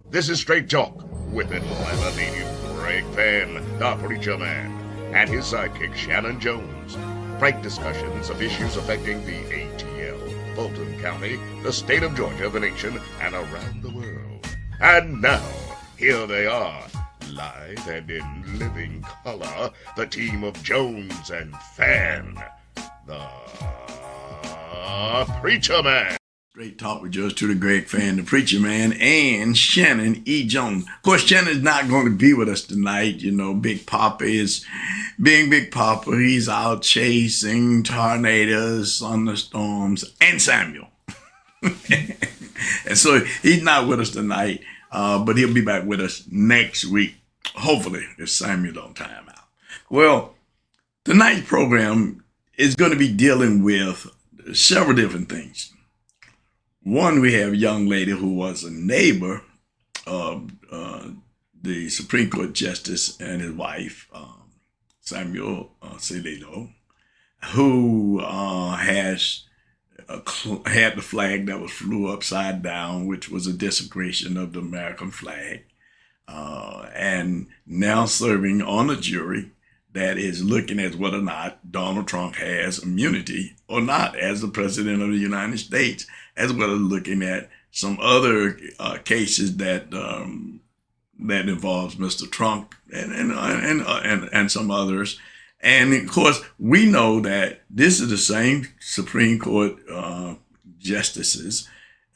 This is Straight Talk with Atlanta native Greg Fann, the Preacher Man, and his sidekick Shanan Jones. Frank discussions of issues affecting the ATL, Fulton County, the state of Georgia, the nation, and around the world. And now, here they are, live and in living color, the team of Jones and Fann, the Preacher Man. Straight Talk with Judge to the Greg Fann, the Preacher Man, and Shanan E. Jones. Of course, Shannon's not going to be with us tonight. You know, Big Papa is being Big Papa. He's out chasing tornadoes, thunderstorms, and Samuel. And so he's not with us tonight, but he'll be back with us next week, hopefully, if Samuel don't time out. Well, tonight's program is going to be dealing with several different things. One, we have a young lady who was a neighbor of the Supreme Court Justice and his wife, Samuel Alito, who has had the flag that was flew upside down, which was a desecration of the American flag, and now serving on a jury that is looking at whether or not Donald Trump has immunity or not as the President of the United States, as well as looking at some other cases that that involves Mr. Trump and some others. And of course, we know that this is the same Supreme Court justices,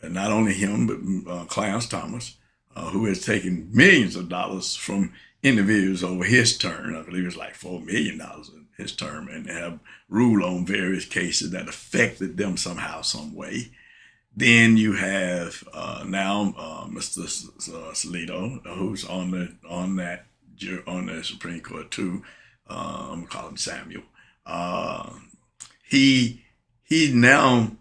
and not only him, but Clarence Thomas, who has taken millions of dollars from individuals over his term. I believe it's like $4 million in his term, and have ruled on various cases that affected them somehow, some way. Then you have now Mr. Alito, who's on the Supreme Court too. I'm gonna call him Samuel. He's now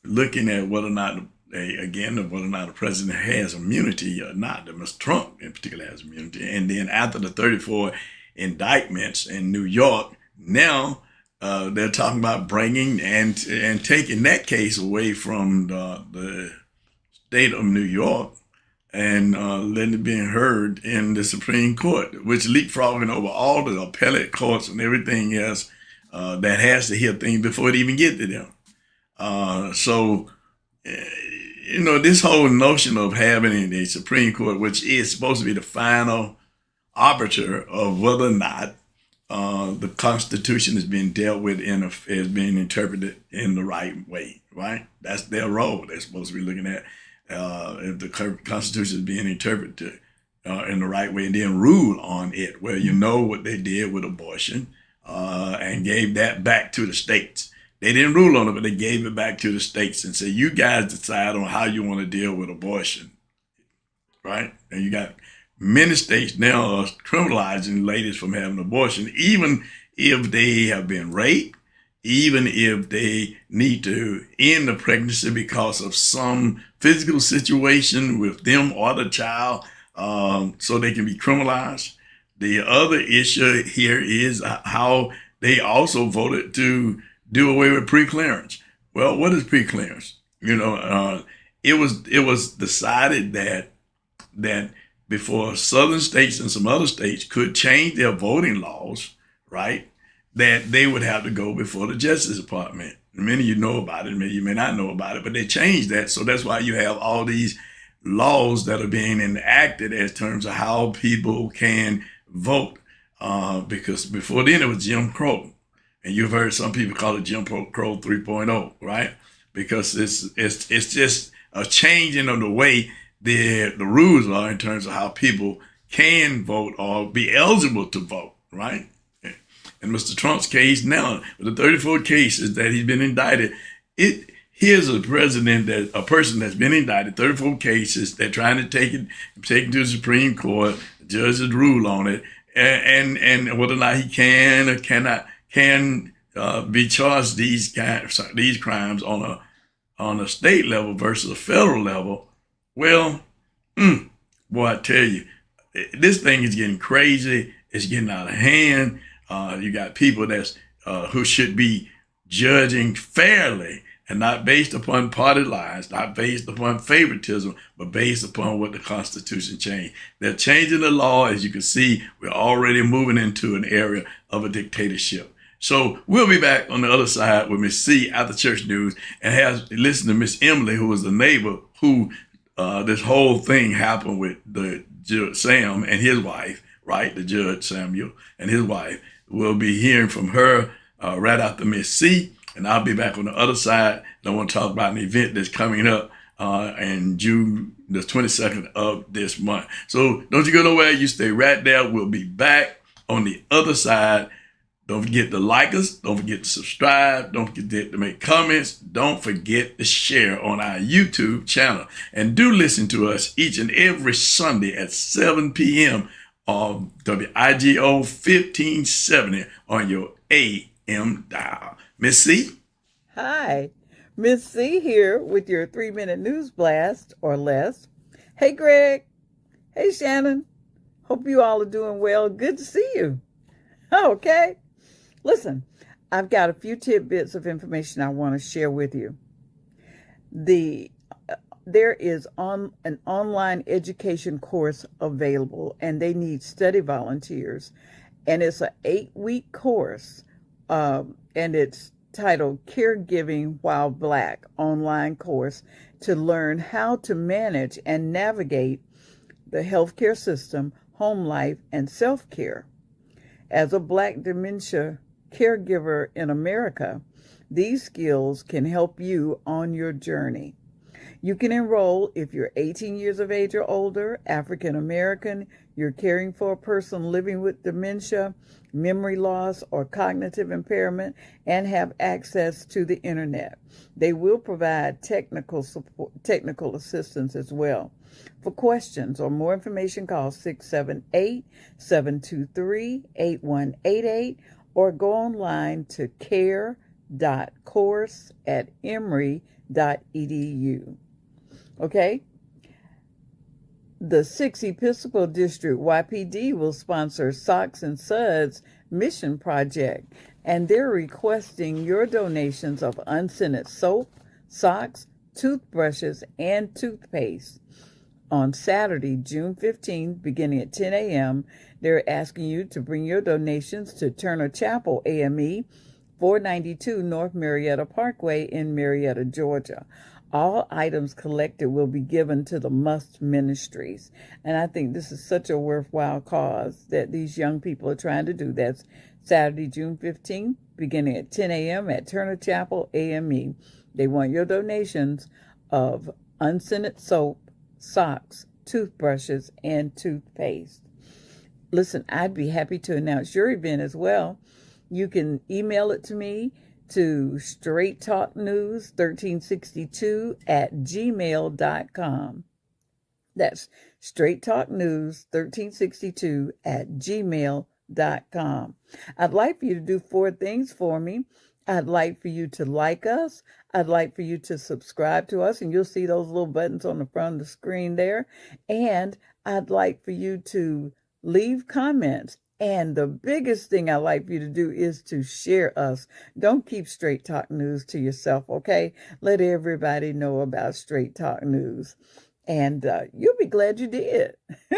looking at whether or not whether or not the president has immunity or not. That Mr. Trump in particular has immunity. And then after the 34 indictments in New York, now they're talking about bringing and taking that case away from the state of New York and letting it be heard in the Supreme Court, which leapfrogging over all the appellate courts and everything else that has to hear things before it even get to them. You know, this whole notion of having a Supreme Court, which is supposed to be the final arbiter of whether or not the Constitution is being dealt with is being interpreted in the right way, right? That's their role. They're supposed to be looking at if the Constitution is being interpreted in the right way and then rule on it. Well, you know what they did with abortion and gave that back to the states. They didn't rule on it, but they gave it back to the states and said, you guys decide on how you want to deal with abortion, right? And you got many states now are criminalizing ladies from having abortion, even if they have been raped, even if they need to end the pregnancy because of some physical situation with them or the child, so they can be criminalized. The other issue here is how they also voted to do away with preclearance. Well, what is preclearance? You know, it was decided that before southern states and some other states could change their voting laws, right, that they would have to go before the Justice Department. Many of you know about it, many of you may not know about it, but they changed that. So that's why you have all these laws that are being enacted in terms of how people can vote. Because before then it was Jim Crow. And you've heard some people call it Jim Crow 3.0, right? Because it's just a changing of the way the rules are in terms of how people can vote or be eligible to vote, right? In Mr. Trump's case now, with the 34 cases that he's been indicted, here's a person that's been indicted, 34 cases, they're trying to take it to the Supreme Court, the judges rule on it, and whether or not he can or cannot be charged these crimes on a state level versus a federal level. Well, boy, I tell you, this thing is getting crazy. It's getting out of hand. You got people who should be judging fairly and not based upon party lines, not based upon favoritism, but based upon what the Constitution changed. They're changing the law. As you can see, we're already moving into an area of a dictatorship. So we'll be back on the other side with Miss C after church news, and have listen to Miss Emily, who was the neighbor who this whole thing happened with the Judge Sam and his wife, right? The Judge Samuel and his wife. We'll be hearing from her right after Miss C, and I'll be back on the other side. And I want to talk about an event that's coming up in June the 22nd of this month. So don't you go nowhere. You stay right there. We'll be back on the other side. Don't forget to like us. Don't forget to subscribe. Don't forget to make comments. Don't forget to share on our YouTube channel. And do listen to us each and every Sunday at 7 p.m. on WIGO 1570 on your AM dial. Miss C? Hi, Miss C here with your 3-minute news blast or less. Hey, Greg. Hey, Shannon. Hope you all are doing well. Good to see you. Okay. Listen, I've got a few tidbits of information I want to share with you. There is an online education course available, and they need study volunteers. And it's an 8-week course, and it's titled Caregiving While Black online course to learn how to manage and navigate the healthcare system, home life, and self-care. As a Black dementia caregiver in America, these skills can help you on your journey. You can enroll if you're 18 years of age or older, African American, you're caring for a person living with dementia, memory loss, or cognitive impairment, and have access to the internet. They will provide technical support, technical assistance as well. For questions or more information, call 678-723-8188 or go online to care.course@emory.edu. Okay? The 6th Episcopal District, YPD, will sponsor Socks and Suds Mission Project, and they're requesting your donations of unscented soap, socks, toothbrushes, and toothpaste. On Saturday, June 15th, beginning at 10 a.m., they're asking you to bring your donations to Turner Chapel, AME, 492 North Marietta Parkway in Marietta, Georgia. All items collected will be given to the Must Ministries. And I think this is such a worthwhile cause that these young people are trying to do. That's Saturday, June 15th, beginning at 10 a.m. at Turner Chapel, AME. They want your donations of unscented soap, socks, toothbrushes, and toothpaste. Listen, I'd be happy to announce your event as well. You can email it to me to straighttalknews1362@gmail.com. That's straighttalknews1362@gmail.com. I'd like for you to do 4 things for me. I'd like for you to like us. I'd like for you to subscribe to us, and you'll see those little buttons on the front of the screen there. And I'd like for you to leave comments. And the biggest thing I like for you to do is to share us. Don't keep Straight Talk News to yourself, okay? Let everybody know about Straight Talk News. And you'll be glad you did,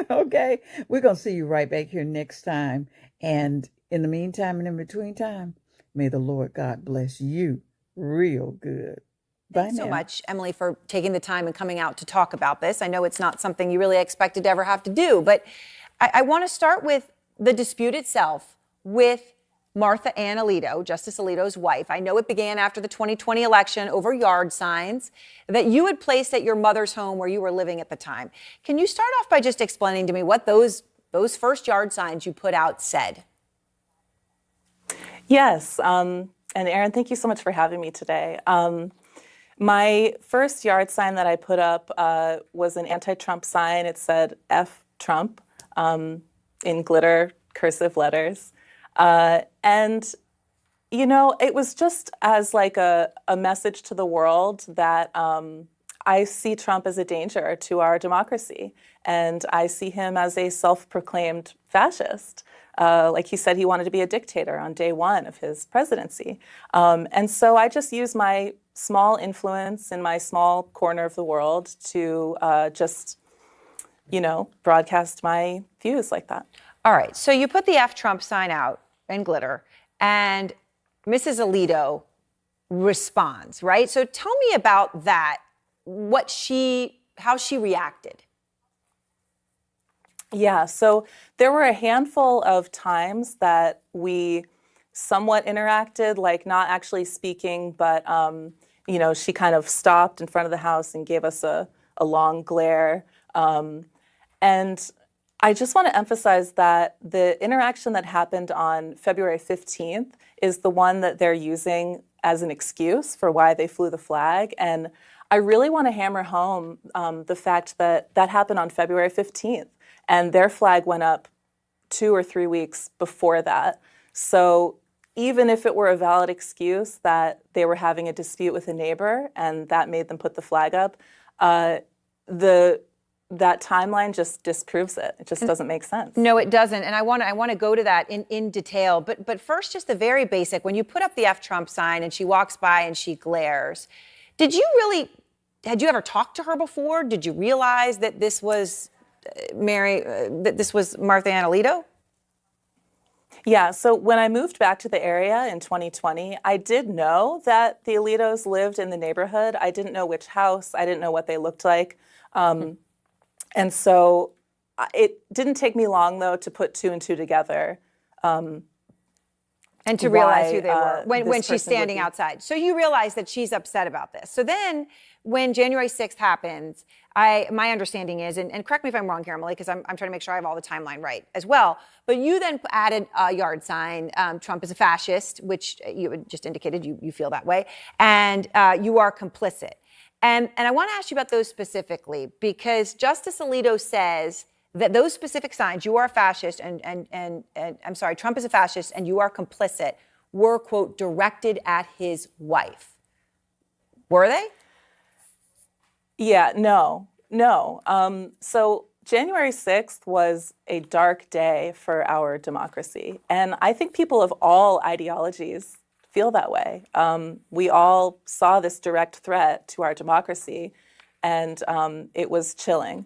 okay? We're going to see you right back here next time. And in the meantime and in between time, may the Lord God bless you real good. Bye Thanks now. so much, Emily, for taking the time and coming out to talk about this. I know it's not something you really expected to ever have to do, but I want to start with the dispute itself with Martha Ann Alito, Justice Alito's wife. I know it began after the 2020 election over yard signs that you had placed at your mother's home where you were living at the time. Can you start off by just explaining to me what those first yard signs you put out said? Yes, and Aaron, thank you so much for having me today. My first yard sign that I put up was an anti-Trump sign. It said F Trump in glitter cursive letters. And, you know, it was just as like a message to the world that I see Trump as a danger to our democracy. And I see him as a self-proclaimed fascist. Like he said, he wanted to be a dictator on day one of his presidency. And so I just used my small influence in my small corner of the world to just, broadcast my views like that. All right. So you put the F Trump sign out in glitter, and Mrs. Alito responds, right? So tell me about that, how she reacted. Yeah, so there were a handful of times that we somewhat interacted, like not actually speaking, but she kind of stopped in front of the house and gave us a long glare. And I just want to emphasize that the interaction that happened on February 15th is the one that they're using as an excuse for why they flew the flag. And I really want to hammer home the fact that that happened on February 15th, and their flag went up 2 or 3 weeks before that. So even if it were a valid excuse that they were having a dispute with a neighbor and that made them put the flag up, that timeline just disproves it. It just doesn't make sense. No, it doesn't. And I want to go to that in detail. But first, just the very basic. When you put up the F Trump sign and she walks by and she glares, had you ever talked to her before? Did you realize that this was Martha Ann Alito? Yeah, so when I moved back to the area in 2020, I did know that the Alitos lived in the neighborhood. I didn't know which house. I didn't know what they looked like. And so it didn't take me long, though, to put 2 and 2 together. And to realize who they were when she's standing outside. So you realize that she's upset about this. So then when January 6th happens, my understanding is, and correct me if I'm wrong here, Emily, because I'm trying to make sure I have all the timeline right as well, but you then added a yard sign, Trump is a fascist, which you had just indicated you feel that way, and you are complicit. And I want to ask you about those specifically, because Justice Alito says that those specific signs, you are a fascist, and I'm sorry, Trump is a fascist, and you are complicit, were, quote, directed at his wife. Were they? Yeah, no. So January 6th was a dark day for our democracy. And I think people of all ideologies feel that way. We all saw this direct threat to our democracy, and it was chilling.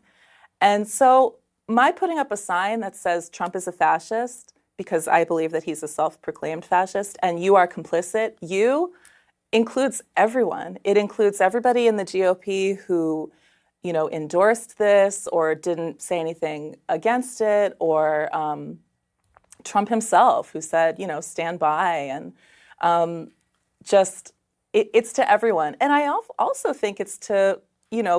And so my putting up a sign that says Trump is a fascist, because I believe that he's a self-proclaimed fascist, and you are complicit, includes everyone. It includes everybody in the GOP who, endorsed this or didn't say anything against it, or Trump himself, who said, stand by, and it's to everyone. And I also think it's to,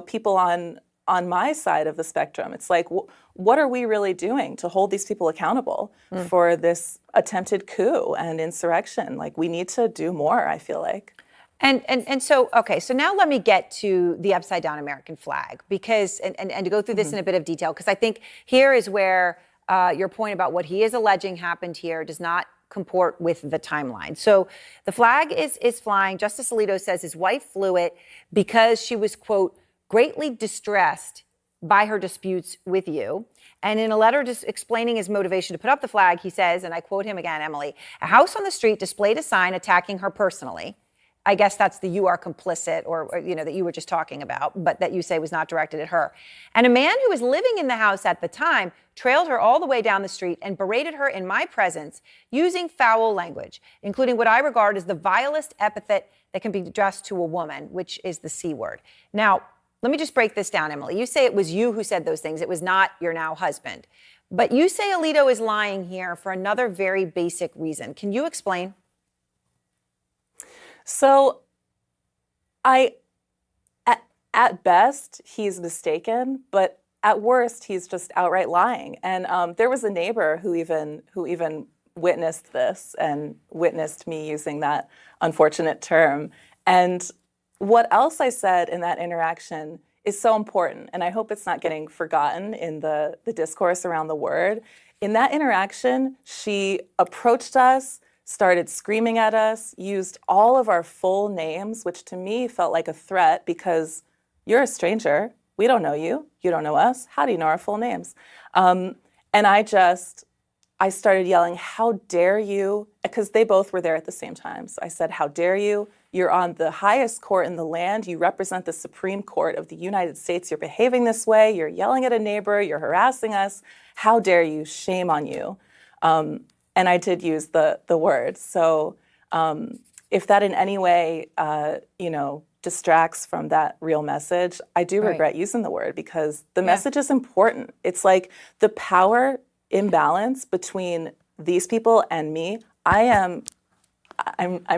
people on my side of the spectrum. It's like, what are we really doing to hold these people accountable for this attempted coup and insurrection? Like, we need to do more, I feel like. And so, okay, so now let me get to the upside down American flag, because, and to go through this in a bit of detail, because I think here is where your point about what he is alleging happened here does not comport with the timeline. So the flag is flying. Justice Alito says his wife flew it because she was, quote, greatly distressed by her disputes with you. And in a letter just explaining his motivation to put up the flag, he says, and I quote him again, Emily, a house on the street displayed a sign attacking her personally. I guess that's the you are complicit or that you were just talking about, but that you say was not directed at her. And a man who was living in the house at the time trailed her all the way down the street and berated her in my presence using foul language, including what I regard as the vilest epithet that can be addressed to a woman, which is the C word. Now, let me just break this down, Emily. You say it was you who said those things. It was not your now husband. But you say Alito is lying here for another very basic reason. Can you explain? So at best, he's mistaken, but at worst, he's just outright lying. And there was a neighbor who even witnessed this and witnessed me using that unfortunate term. And what else I said in that interaction is so important, and I hope it's not getting forgotten in the discourse around the word. In that interaction, she approached us, started screaming at us, used all of our full names, which to me felt like a threat because you're a stranger. We don't know you. You don't know us. How do you know our full names? And I just I started yelling, "How dare you?" Because they both were there at the same time. So I said, "How dare you? You're on the highest court in the land. You represent the Supreme Court of the United States. You're behaving this way. You're yelling at a neighbor. You're harassing us. How dare you? Shame on you." And I did use the word. So if that in any way, distracts from that real message, I do regret using the word, because the message is important. It's like the power imbalance between these people and me. I'm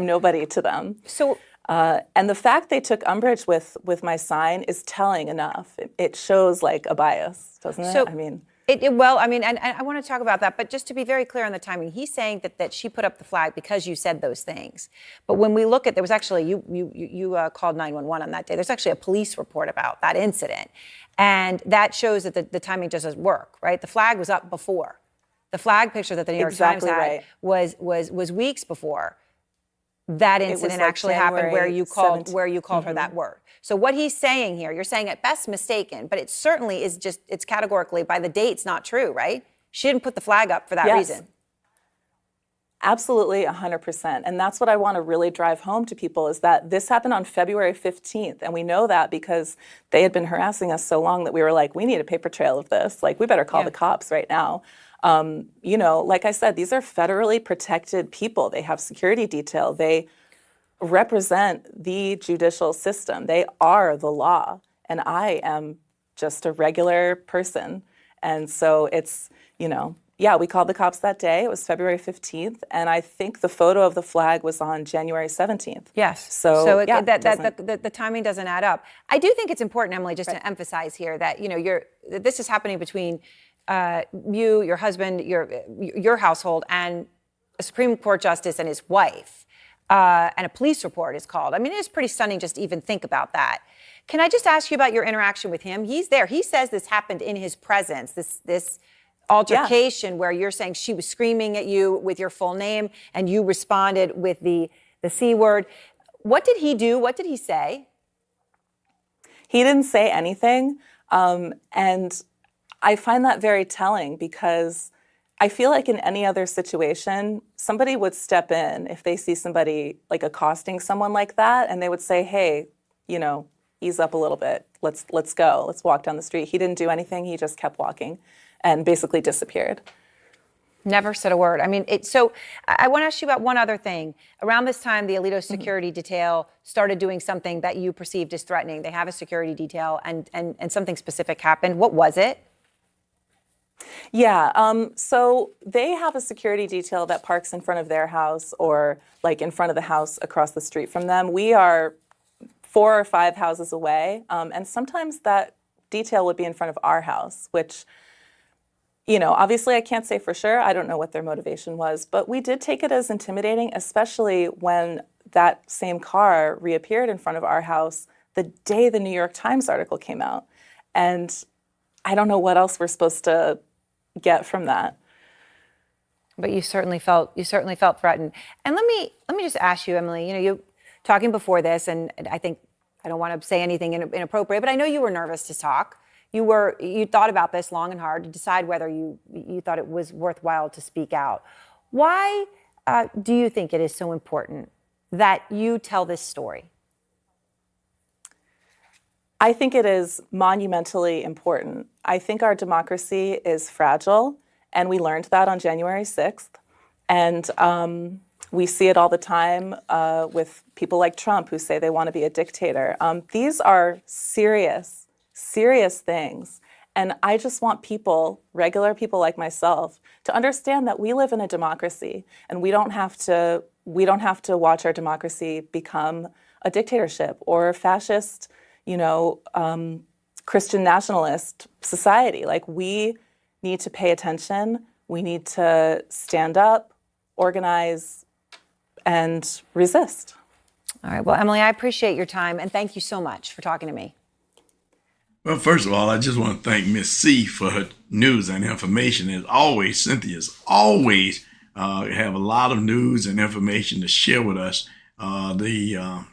nobody to them. So, and the fact they took umbrage with my sign is telling enough. It shows like a bias, doesn't it? I mean, and I want to talk about that, but just to be very clear on the timing, he's saying that she put up the flag because you said those things. But when we look at, there was actually, you called 911 on that day. There's actually a police report about that incident. And that shows that the timing just doesn't work, right? The flag was up before. The flag picture that the New York Times had was weeks before that incident actually happened, where you called 17th. her that word. So what he's saying here, you're saying at best mistaken, but it certainly is just, it's categorically by the dates not true, right? She didn't put the flag up for that reason. Absolutely, 100%. And that's what I want to really drive home to people, is that this happened on February 15th. And we know that because they had been harassing us so long that we were like, we need a paper trail of this. Like, we better call the cops right now. Like I said, these are federally protected people. They have security detail. They represent the judicial system. They are the law. And I am just a regular person. And so it's, we called the cops that day. It was February 15th. And I think the photo of the flag was on January 17th. Yes. So the timing doesn't add up. I do think it's important, Emily, just to emphasize here that, this is happening between you, your husband, your household, and a Supreme Court justice and his wife. And a police report is called. I mean, it is pretty stunning just to even think about that. Can I just ask you about your interaction with him? He's there. He says this happened in his presence, this altercation where you're saying she was screaming at you with your full name and you responded with the C word. What did he do? What did he say? He didn't say anything. And I find that very telling, because I feel like in any other situation, somebody would step in if they see somebody like accosting someone like that, and they would say, "Hey, ease up a little bit. Let's go. Let's walk down the street." He didn't do anything. He just kept walking and basically disappeared. Never said a word. I mean, so I want to ask you about one other thing. Around this time, the Alito security detail started doing something that you perceived as threatening. They have a security detail, and something specific happened. What was it? Yeah, so they have a security detail that parks in front of their house, or like in front of the house across the street from them. We are 4 or 5 houses away, and sometimes that detail would be in front of our house, which, obviously I can't say for sure. I don't know what their motivation was, but we did take it as intimidating, especially when that same car reappeared in front of our house the day the New York Times article came out. And I don't know what else we're supposed to get from that. But you certainly felt threatened. And let me just ask you, Emily, you talking before this, and I think I don't want to say anything inappropriate, but I know you were nervous to talk. You thought about this long and hard to decide whether you thought it was worthwhile to speak out. Why do you think it is so important that you tell this story? I think it is monumentally important. I think our democracy is fragile, and we learned that on January 6th. And we see it all the time with people like Trump who say they want to be a dictator. These are serious, serious things. And I just want people, regular people like myself, to understand that we live in a democracy, and we don't have to watch our democracy become a dictatorship or a fascist, Christian nationalist society. Like, we need to pay attention. We need to stand up, organize, and resist. All right. Well, Emily, I appreciate your time, and thank you so much for talking to me. Well, first of all, I just want to thank Miss C for her news and information. As always, Cynthia's always have a lot of news and information to share with us, the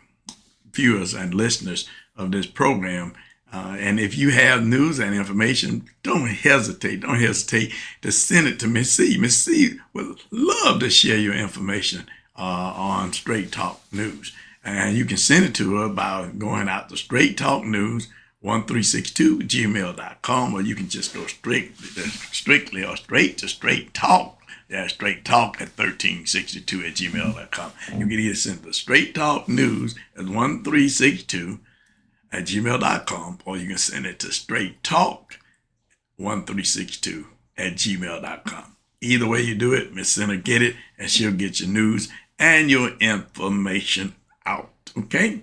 viewers and listeners of this program. And if you have news and information, don't hesitate. Don't hesitate to send it to Miss C. Miss C would love to share your information on Straight Talk News. And you can send it to her by going out to Straight Talk News 1362@gmail.com, or you can just go straight to Straight Talk. Yeah, Straight Talk at 1362@gmail.com. You can either send the Straight Talk News at 1362@gmail.com, or you can send it to Straight Talk 1362@gmail.com. Either way you do it, Miss Center get it, and she'll get your news and your information out. Okay?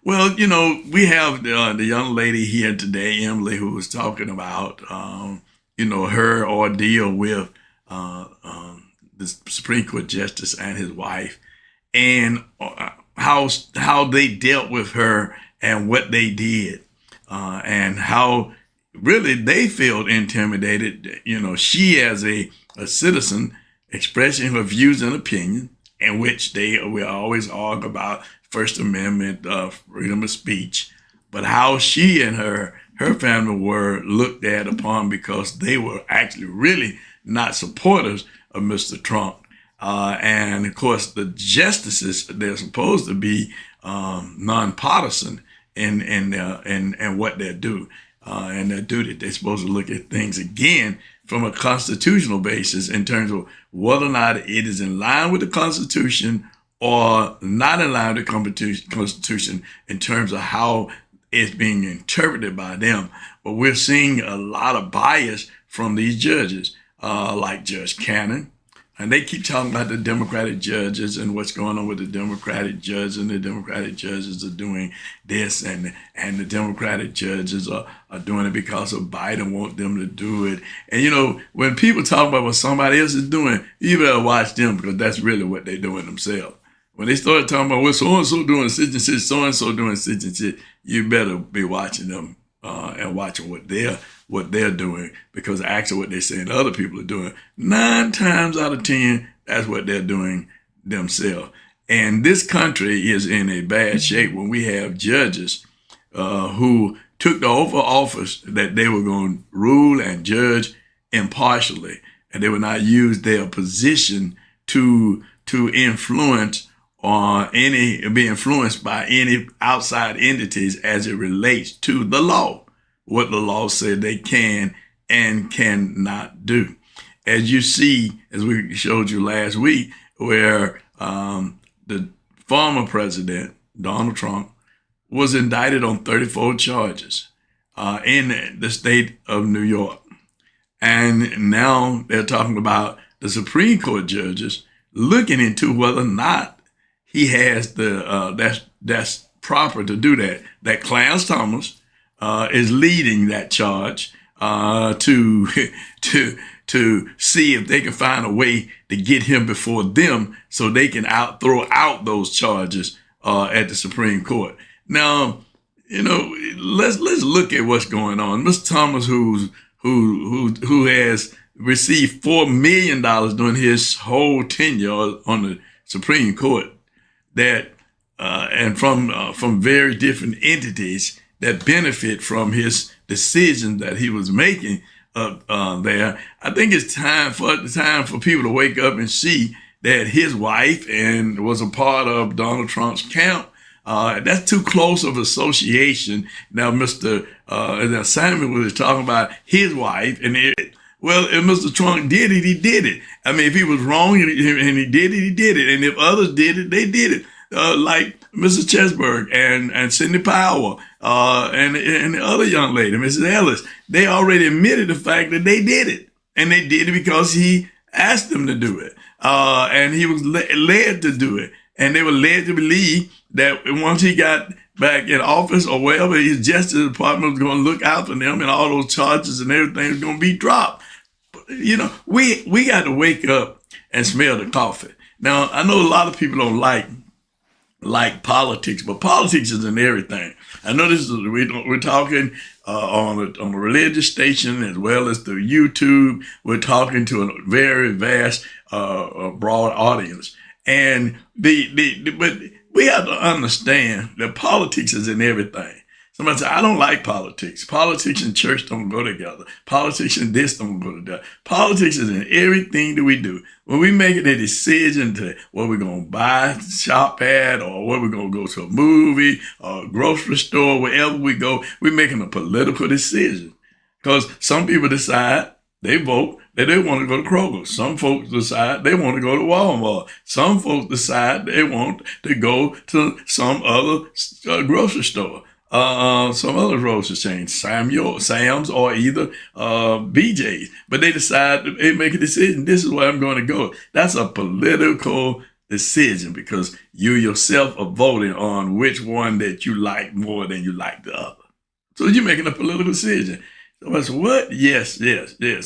Well, we have the young lady here today, Emily, who was talking about, her ordeal with the Supreme Court Justice and his wife, and how they dealt with her and what they did, and how really they felt intimidated. She as a citizen expressing her views and opinion, in which we always argue about First Amendment, freedom of speech, but how she and her family were looked at upon because they were actually really not supporters of Mr. Trump. And of course, the justices, they're supposed to be nonpartisan in what they do and their duty. They're supposed to look at things again from a constitutional basis in terms of whether or not it is in line with the Constitution or not in line with the Constitution in terms of how it's being interpreted by them. But we're seeing a lot of bias from these judges, like Judge Cannon. And they keep talking about the Democratic judges and what's going on with the Democratic judges, and the Democratic judges are doing this, and the Democratic judges are doing it because of Biden want them to do it. And when people talk about what somebody else is doing, you better watch them, because that's really what they're doing themselves. When they start talking about what so-and-so doing such and such, so-and-so doing such and such, you better be watching them and watching what they're doing, because actually what they're saying other people are doing, 9 times out of 10, that's what they're doing themselves. And this country is in a bad shape when we have judges who took the oath of office that they were going to rule and judge impartially, and they would not use their position to influence or be influenced by any outside entities as it relates to the law, what the law said they can and cannot do. As you see, as we showed you last week, where the former president, Donald Trump, was indicted on 34 charges in the state of New York. And now they're talking about the Supreme Court judges looking into whether or not he has that's proper to do that. That Clarence Thomas is leading that charge to see if they can find a way to get him before them so they can throw out those charges at the Supreme Court. Now, let's look at what's going on. Mr. Thomas, who has received $4 million during his whole tenure on the Supreme Court, that and from very different entities that benefit from his decisions that he was making there. I think it's time for people to wake up and see that his wife and was a part of Donald Trump's camp. That's too close of association. Now, Mr. Samuel was talking about his wife, and if Mr. Trump did it, he did it. I mean, if he was wrong and he did it, he did it. And if others did it, they did it. Like Mrs. Chesberg and Sidney Powell and the other young lady, Mrs. Ellis, they already admitted the fact that they did it. And they did it because he asked them to do it. And he was led to do it. And they were led to believe that once he got back in office or wherever, his Justice Department was going to look out for them, and all those charges and everything was going to be dropped. We got to wake up and smell the coffee. Now, I know a lot of people don't like politics, but politics is in everything. I know we're talking on a religious station as well as through YouTube. We're talking to a very vast, broad audience, but we have to understand that politics is in everything. Somebody say, I don't like politics. Politics and church don't go together. Politics and this don't go together. Politics is in everything that we do. When we make a decision to what we're going to buy, shop at, or where we're going to go to a movie or a grocery store, wherever we go, we're making a political decision. Because some people decide, they vote, that they want to go to Kroger. Some folks decide they want to go to Walmart. Some folks decide they want to go to some other grocery store. Some other grocery chains, Sam's or either BJ's. But they decide, they make a decision, this is where I'm going to go. That's a political decision because you yourself are voting on which one that you like more than you like the other. So you're making a political decision. So I said, what? Yes.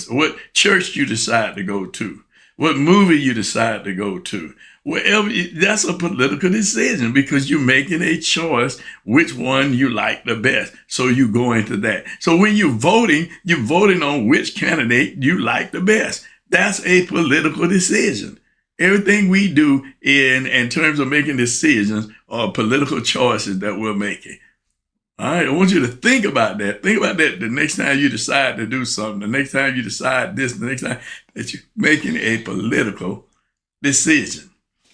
What church you decide to go to. What movie you decide to go to. Wherever, that's a political decision because you're making a choice which one you like the best. So you go into that. So when you're voting on which candidate you like the best. That's a political decision. Everything we do in terms of making decisions are political choices that we're making. All right, I want you to think about that. Think about that the next time you decide to do something, the next time you decide this, the next time that you're making a political decision.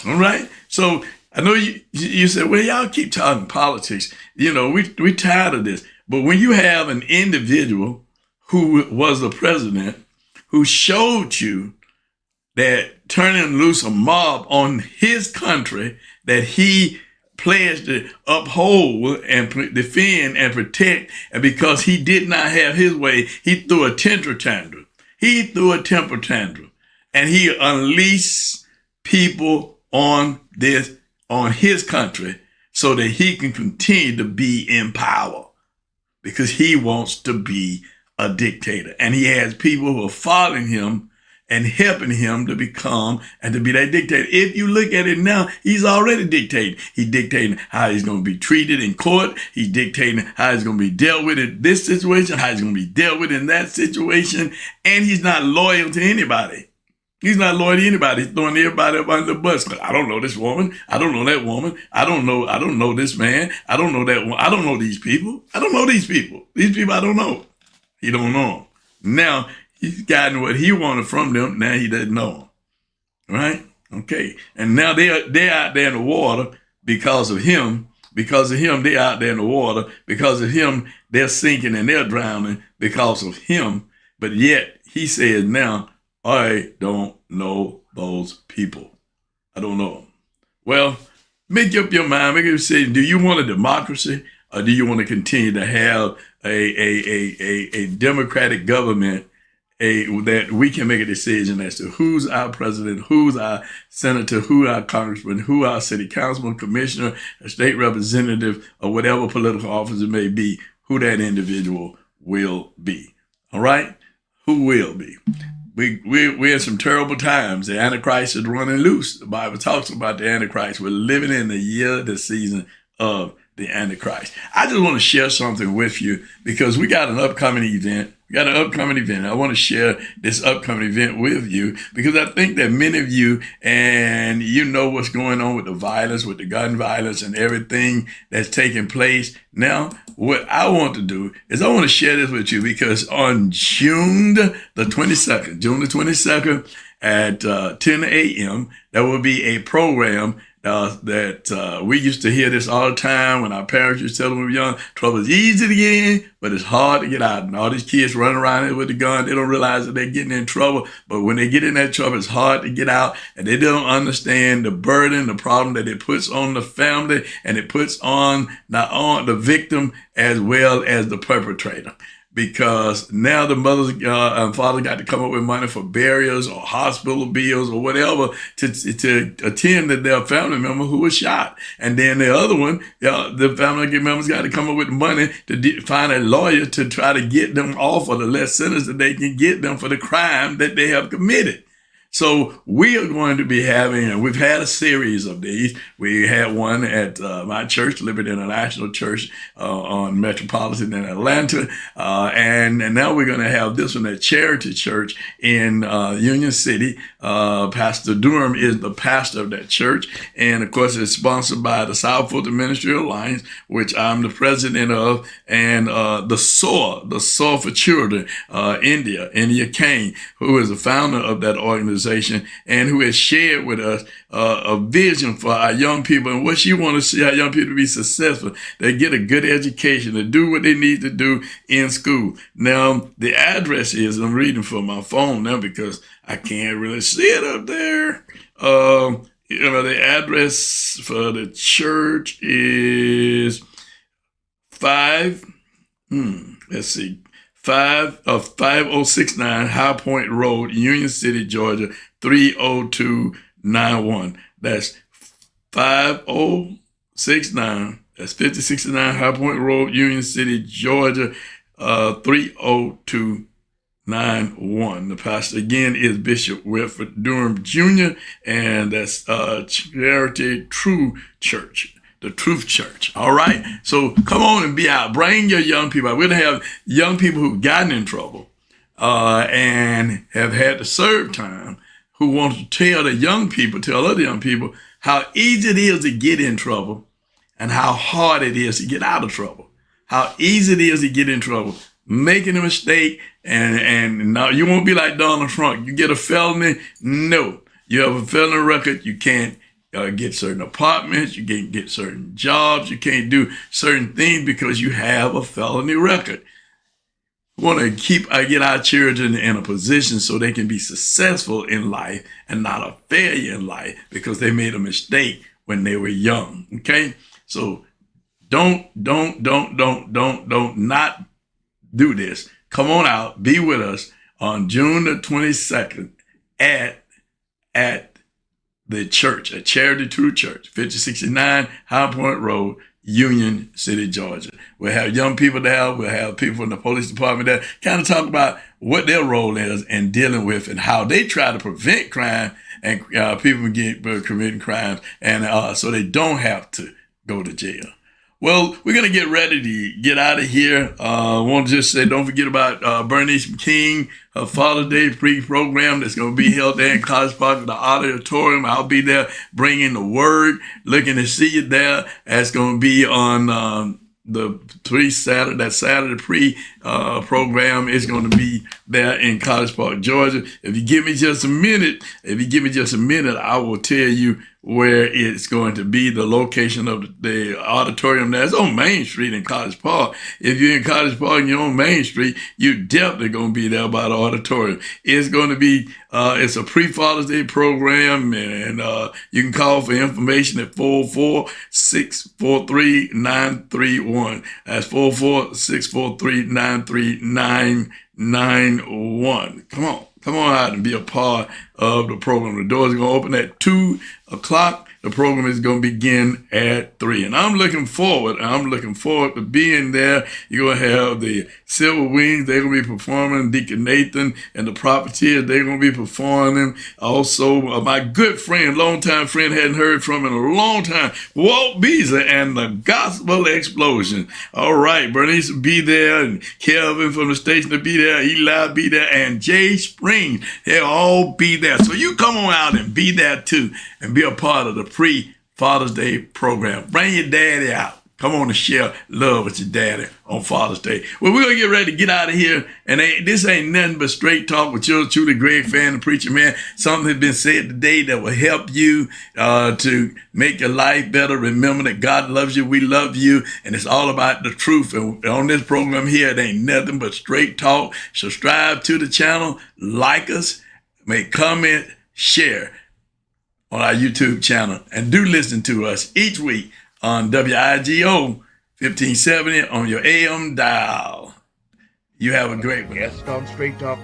All right? So I know you said, well, y'all keep talking politics. You know, we tired of this. But when you have an individual who was the president who showed you that turning loose a mob on his country that he pledged to uphold and defend and protect, and because he did not have his way, he threw a temper tantrum. And he unleashed people on his country so that he can continue to be in power because he wants to be a dictator. And he has people who are following him and helping him to become and to be that dictator. If you look at it now, he's already dictating. He's dictating how he's going to be treated in court. He's dictating how he's going to be dealt with in this situation, how he's going to be dealt with in that situation. And he's not loyal to anybody. He's not loyal to anybody. He's throwing everybody up under the bus. I don't know this woman. I don't know that woman. I don't know this man. I don't know that one. I don't know these people. I don't know these people. These people I don't know. He don't know them. Now, he's gotten what he wanted from them. Now he doesn't know them. Right? Okay. And now they're out there in the water because of him. Because of him, they're out there in the water. Because of him, they're sinking and they're drowning because of him. But yet, he says now, I don't know those people. I don't know them. Well, make up your mind. Make up your decision. Do you want a democracy or do you want to continue to have a democratic government that we can make a decision as to who's our president, who's our senator, who our congressman, who our city councilman, commissioner, a state representative, or whatever political office it may be, who that individual will be. All right? Who will be? We're in some terrible times. The Antichrist is running loose. The Bible talks about the Antichrist. We're living in the season of the Antichrist. I just want to share something with you because we got an upcoming event. I want to share this upcoming event with you because I think that many of you, and you know what's going on with the violence, with the gun violence and everything that's taking place. Now, what I want to do is I want to share this with you because on June the 22nd at 10 a.m., there will be a program that we used to hear this all the time when our parents used to tell them we were young. Trouble is easy to get in, but it's hard to get out. And all these kids running around here with the gun, they don't realize that they're getting in trouble. But when they get in that trouble, it's hard to get out. And they don't understand the burden, the problem that it puts on the family, and it puts on not on the victim as well as the perpetrator. Because now the mothers and fathers got to come up with money for burials or hospital bills or whatever to attend to their family member who was shot. And then the other one, the family members got to come up with money to find a lawyer to try to get them off of the less sentence that they can get them for the crime that they have committed. So we are going to be having, and we've had a series of these. We had one at my church, Liberty International Church, on Metropolitan in Atlanta. And now we're going to have this one at Charity Church in Union City. Pastor Durham is the pastor of that church. And of course, it's sponsored by the South Fulton Ministry Alliance, which I'm the president of, and the SOAR for Children, India Kane, who is the founder of that organization and who has shared with us a vision for our young people and what she wants to see our young people be successful. They get a good education, to do what they need to do in school. Now, the address is, I'm reading from my phone now because I can't really see it up there. The address for the church is 5069 High Point Road, Union City, Georgia, 30291. That's 5069. That's 5069 High Point Road, Union City, Georgia, 30291. The pastor again is Bishop Wilford Durham Jr., and that's Charity True Church. The Truth Church. All right. So come on and be out. Bring your young people out. We're going to have young people who've gotten in trouble and have had to serve time, who want to tell other young people how easy it is to get in trouble and how hard it is to get out of trouble. How easy it is to get in trouble. Making a mistake and now you won't be like Donald Trump. You get a felony. No. You have a felony record. You can't get certain apartments, you can't get certain jobs, you can't do certain things because you have a felony record. We want to get our children in a position so they can be successful in life and not a failure in life because they made a mistake when they were young. Okay, so don't not do this. Come on out, be with us on June the 22nd at the church, at Charity True Church, 5069 High Point Road, Union City, Georgia. We'll have young people there. We'll have people from the police department there, kind of talk about what their role is in dealing with and how they try to prevent crime and people committing crimes, and so they don't have to go to jail. Well, we're going to get ready to get out of here. I want to just say, don't forget about Bernice King, her Father's Day pre-program that's going to be held there in College Park at the auditorium. I'll be there bringing the word, looking to see you there. That's going to be on that Saturday program is going to be there in College Park, Georgia. If you give me just a minute, I will tell you where it's going to be, the location of the auditorium. That's on Main Street in College Park. If you're in College Park and you're on Main Street, you're definitely going to be there by the auditorium. It's going to be, it's a pre-Father's Day program, and you can call for information at 44643-9391. That's 44643-9391. Come on out and be a part of the program. The doors are going to open at 2 o'clock. The program is going to begin at 3. And I'm looking forward to being there. You're going to have the Silver Wings. They're going to be performing. Deacon Nathan and the Profiteers, they're going to be performing. Also, my good friend, longtime friend, hadn't heard from in a long time, Walt Beasley and the Gospel Explosion. All right, Bernice will be there, and Kelvin from the station will be there, Eli will be there, and Jay Springs. They'll all be there. So you come on out and be there too, and be a part of the pre-Father's Day program. Bring your daddy out. Come on and share love with your daddy on Father's Day. Well, we're going to get ready to get out of here. And this ain't nothing but straight talk with yours truly, Greg Fann, the preacher man. Something has been said today that will help you to make your life better. Remember that God loves you. We love you. And it's all about the truth. And on this program here, it ain't nothing but straight talk. Subscribe to the channel. Like us. Make comment. Share on our YouTube channel. And do listen to us each week on WIGO 1570 on your AM dial. You have a great one. Guest on Straight Talk.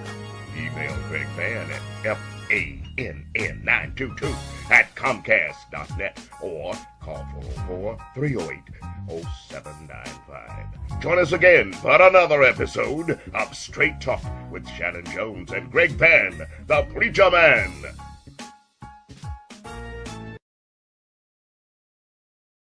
Email Greg Fann at FANN922 at Comcast.net or call 404-308-0795. Join us again for another episode of Straight Talk with Shanan Jones and Greg Fann, the Preacher Man.